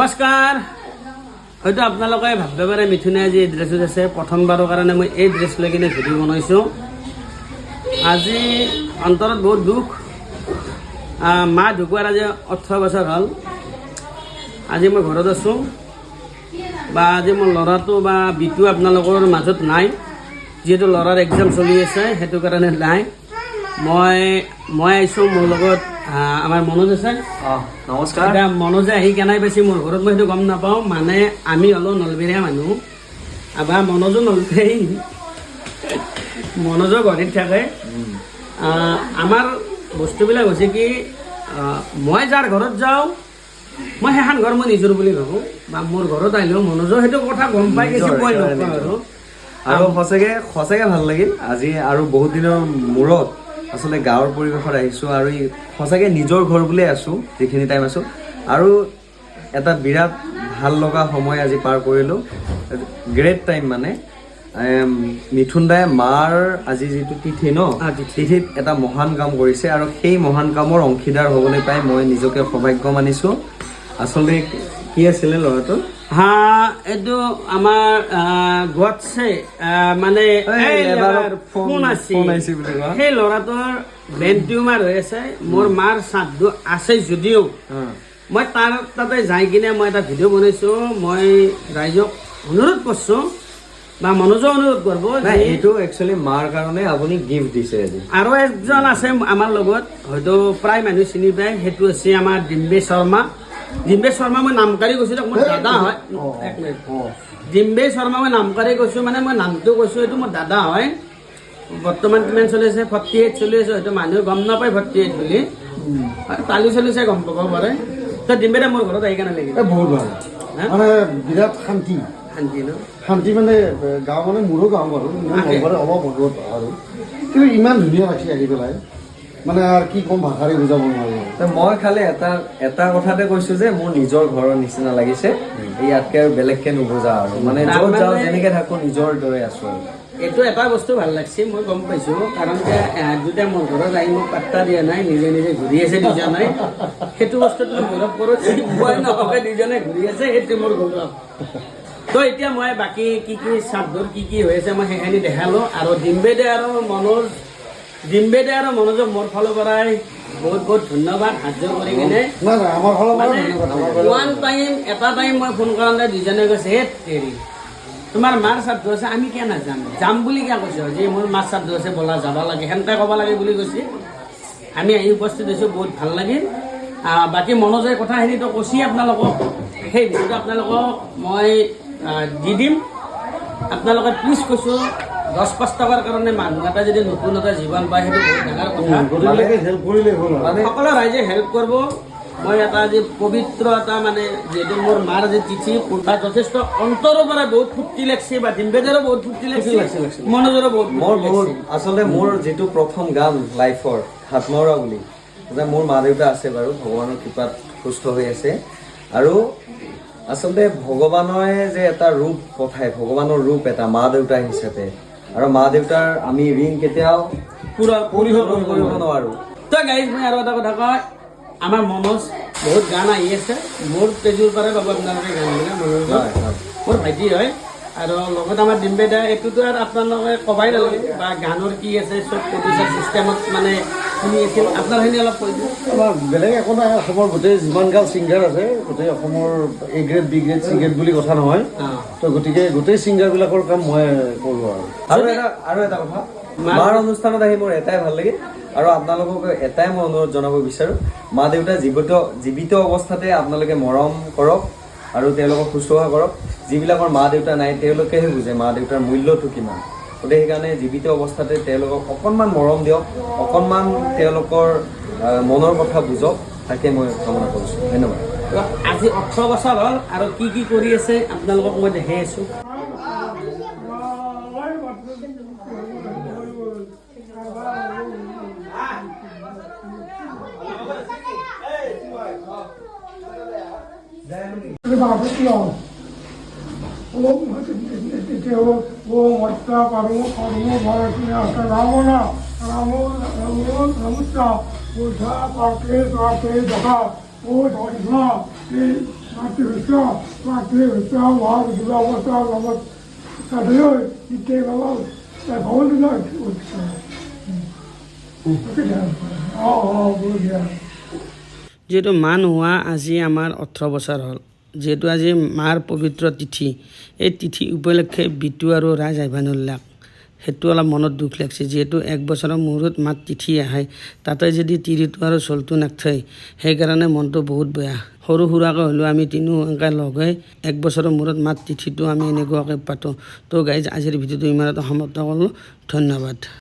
নমস্কাৰ হয়তো আপোনালোকে ভাবিব পাৰে মিথুনে আজি এই ড্ৰেছত আছে প্ৰথমবাৰৰ কাৰণে মই এই ড্ৰেছ লৈ কিনে ভিডিঅ' বনাইছোঁ আজি অন্তৰত বহুত দুখ মা ঢুকোৱাৰ আজি 18 বছৰ হ'ল আজি মই ঘৰত আছোঁ বা আজি মোৰ ল'ৰাটো বা বিটু আপোনালোকৰ মাজত নাই যিহেতু ল'ৰাৰ এক্সাম চলি আছে সেইটো কাৰণে নাই মই আহিছোঁ মোৰ লগত আমাৰ মনোজ আছে নমস্কাৰ এতিয়া মনোজে আহি কেনাই পাইছে মোৰ ঘৰত মই সেইটো গম নাপাওঁ মানে আমি হ'লো নলবেৰীয়া মানুহ বা মনোজো নলবেৰী মনোজো গুৱাহাটীত থাকে আমাৰ বস্তুবিলাক হৈছে কি মই যাৰ ঘৰত যাওঁ মই সেইখন ঘৰ মই নিজৰ বুলি ভাবোঁ বা মোৰ ঘৰত আহিলেও মনোজৰ সেইটো কথা গম পাই কিছু কৈ নকওঁ আৰু সঁচাকৈ ভাল লাগিল আজি আৰু বহুত দিনৰ মূৰত আচলতে গাঁৱৰ পৰিৱেশত আহিছোঁ আৰু সঁচাকৈ নিজৰ ঘৰ বুলিয়ে আছোঁ যিখিনি টাইম আছোঁ আৰু এটা বিৰাট ভাল লগা সময় আজি পাৰ কৰিলোঁ গ্ৰেট টাইম মানে মিথুন দাই মাৰ আজি যিটো তিথি ন তিথিত এটা মহান কাম কৰিছে আৰু সেই মহান কামৰ অংশীদাৰ হ'বলৈ পাই মই নিজকে সৌভাগ্য মানিছোঁ আচলতে কি আছিলে ল'ৰাটো এইটো আমাৰ গোৱাটছে মানে ফোন আছিল সেই ল'ৰাটোৰ ব্ৰেইন টিউমাৰ হৈ আছে মোৰ মাৰ শ্ৰাদ্ধ আছে যদিও মই তাৰ তাতে যাই কিনে মই এটা ভিডিঅ' বনাইছোঁ মই ৰাইজক অনুৰোধ কৰিছোঁ বা মনোজক অনুৰোধ কৰিব এইটো একচুৱেলি মাৰ কাৰণে আপুনি গিফ্ট দিছে আজি আৰু একজন আছে আমাৰ লগত হয়তো প্ৰায় মানুহ চিনি পায় সেইটো হৈছে আমাৰ ডিম্বে শৰ্মা মই নামকাৰী কৈছোঁ মোৰ দাদা হয় ডিম্বে শৰ্মা মই নামকাৰী কৈছোঁ মানে মই নামটো কৈছোঁ এইটো মোৰ দাদা হয় বৰ্তমান কিমান চলি আছে 48 চলি আছে হয়তো মানুহে গম নাপায় 48 বুলি তালি চলিছে গম পাব পাৰে তো ডিম্বে দা মোৰ ঘৰত আহি কেনে লাগিল বহুত ভাল মানে বিৰাট শান্তি ন শান্তি মানে গাঁও মানে মোৰো গাঁও বাৰু ঘৰবাৰে অলপ অনুৰোধ আৰু কিন্তু ইমান ধুনীয়া লাগছে আহি পেলাই মানে আৰু কি ক'ম ভাষাৰে বুজাব নোৱাৰোঁ মই খালি এটা কথাতে কৈছোঁ যে মোৰ নিজৰ ঘৰৰ নিচিনা লাগিছে ইয়াতকৈ আৰু বেলেগকৈ নুবুজা আৰু মানে য'ত যাওঁ যেনেকৈ থাকোঁ নিজৰ দৰে আছোঁ আৰু এইটো এটা বস্তু ভাল লাগছে মই গম পাইছোঁ কাৰণ যে দুটা মোৰ ঘৰত আহি মোক পাত্তা দিয়া নাই নিজে নিজে ঘূৰি আছে দুজনে সেইটো বস্তুটো গৌৰৱ কৰোঁ মই নহকে দুজনে ঘূৰি আছে সেইটো মোৰ গৌৰৱ তো এতিয়া মই বাকী কি শ্ৰাদ্ধৰ কি হৈ আছে মই সেইখিনি দেখালোঁ আৰু ডিম্বে দে আৰু মনোজক মোৰ ফালৰ পৰাই বহুত বহুত ধন্যবাদ সাহায্য কৰি কিনে এটা টাইম মই ফোন কৰোঁতে দুজনে কৈছে হে তেৰি তোমাৰ মাৰ শ্ৰাদ্ধ আছে আমি কিয় নাযাম যাম বুলি কিয় কৈছোঁ যে মোৰ মাৰ শ্ৰাদ্ধ আছে ব'লা যাব লাগে সেনেকৈ ক'ব লাগে বুলি কৈছে আমি আহি উপস্থিত হৈছোঁ বহুত ভাল লাগিল বাকী মনোজৰ কথাখিনিতো কৈছে আপোনালোকক সেই ভিডিঅ'টো আপোনালোকক মই দি দিম আপোনালোকে প্লিজ কৈছোঁ 10-5 টকাৰ কাৰণে মানুহ এটা যদি নতুন এটা জীৱন পায় সেইটো বহুত ডাঙৰ কথা সকলো ৰাইজে হেল্প কৰিব মই এটা আজি পবিত্ৰ এটা মানে যিহেতু মোৰ মাৰ আজি তিথি তাত যথেষ্ট অন্তৰৰ পৰা বহুত ফূৰ্তি লাগিছে বা ডিম্বেদাৰো বহুত ফূৰ্তি লাগিছে মনোজৰো বহুত আচলতে মোৰ যিটো প্ৰথম গান লাইফৰ হাতমাৰা বুলি মোৰ মা দেউতা আছে বাৰু ভগৱানৰ কৃপাত সুস্থ হৈ আছে আৰু আচলতে ভগৱানে যে এটা ৰূপ পঠায় ভগৱানৰ ৰূপ এটা মা দেউতা হিচাপে আৰু মা দেউতাৰ আমি ঋণ কেতিয়াও পুৰা পৰিশোধ কৰিব নোৱাৰোঁ তো গাইজ মই আৰু এটা কথা কয় আমাৰ মনোজ বহুত গান আহি আছে মোৰ তেজুৰ পৰাই পাব আপোনালোকে গানবিলাক মনোজৰ মোৰ ভাইটি হয় আৰু লগত আমাৰ ডিম্বে দা এইটোতো আৰু আপোনালোকে ক'বাই নালাগে বা গানৰ কি আছে চব প্ৰডিউচাৰ চিষ্টেমত মানে শুনি আছিল আপোনাৰখিনি অলপ কৈ দিওঁ আমাৰ বেলেগ একো নাই অসমৰ গোটেই যিমানগাল ছিংগাৰ আছে গোটেই অসমৰ A grade B grade C grade বুলি কথা নহয় তো গতিকে গোটেই ছিংগাৰবিলাকৰ কাম মই কৰোঁ আৰু এটা কথা মাৰ অনুষ্ঠানত আহি মোৰ এটাই ভাল লাগিল আৰু আপোনালোকক এটাই মই অনুৰোধ জনাব বিচাৰোঁ মা দেউতা জীৱিত অৱস্থাতে আপোনালোকে মৰম কৰক আৰু তেওঁলোকক শুশ্ৰূষা কৰক যিবিলাকৰ মা দেউতা নাই তেওঁলোকেহে বুজে মা দেউতাৰ মূল্যটো কিমান গতিকে সেইকাৰণে জীৱিত অৱস্থাতে তেওঁলোকক অকণমান মৰম দিয়ক অকণমান তেওঁলোকৰ মনৰ কথা বুজক তাকে মই কামনা কৰিছোঁ ধন্যবাদ আজি 18 বছৰ হ'ল আৰু কি কৰি আছে আপোনালোকক মই দেখাই আছোঁ যিহেতু মা নোহোৱা আজি আমাৰ 18 বছৰ হ'ল, যিহেতু আজি মাৰ পবিত্ৰ তিথি, এই তিথি উপলক্ষে বিটু আৰু ৰাজ আহিব নোৱাৰিলাক। সেইটো অলপ মনত দুখ লাগিছে, যিহেতু 1 বছৰৰ মূৰত মাত তিথি আহে, তাতে যদি তিৰিটো আৰু চলটো নাথায়, সেইকাৰণে মনটো বহুত বেয়া। সৰু সুৰাকৈ হ'লেও আমি তিনিও এনেকৈ লগ হৈ 1 বছৰৰ মূৰত মাত তিথিটো আমি এনেকুৱাকৈ পাতোঁ। তো গাইজ আজিৰ ভিডিঅ'টো ইমানতে সমাপ্ত কৰিলোঁ। ধন্যবাদ।